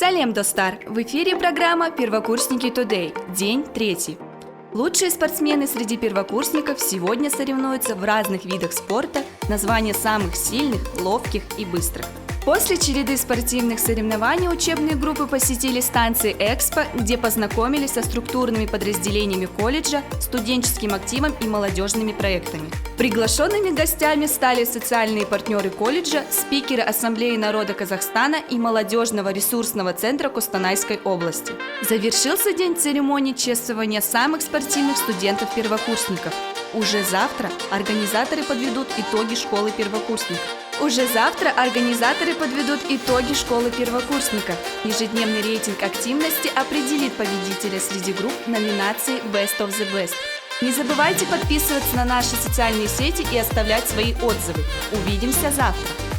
Салем, Достар! В эфире программа «Первокурсники Today», день 3. Лучшие спортсмены среди первокурсников сегодня соревнуются в разных видах спорта на звание самых сильных, ловких и быстрых. После череды спортивных соревнований учебные группы посетили станции Экспо, где познакомились со структурными подразделениями колледжа, студенческим активом и молодежными проектами. Приглашенными гостями стали социальные партнеры колледжа, спикеры Ассамблеи народа Казахстана и молодежного ресурсного центра Костанайской области. Завершился день церемонии чествования самых спортивных студентов-первокурсников. Уже завтра организаторы подведут итоги школы первокурсников. Ежедневный рейтинг активности определит победителя среди групп номинации Best of the Best. Не забывайте подписываться на наши социальные сети и оставлять свои отзывы. Увидимся завтра!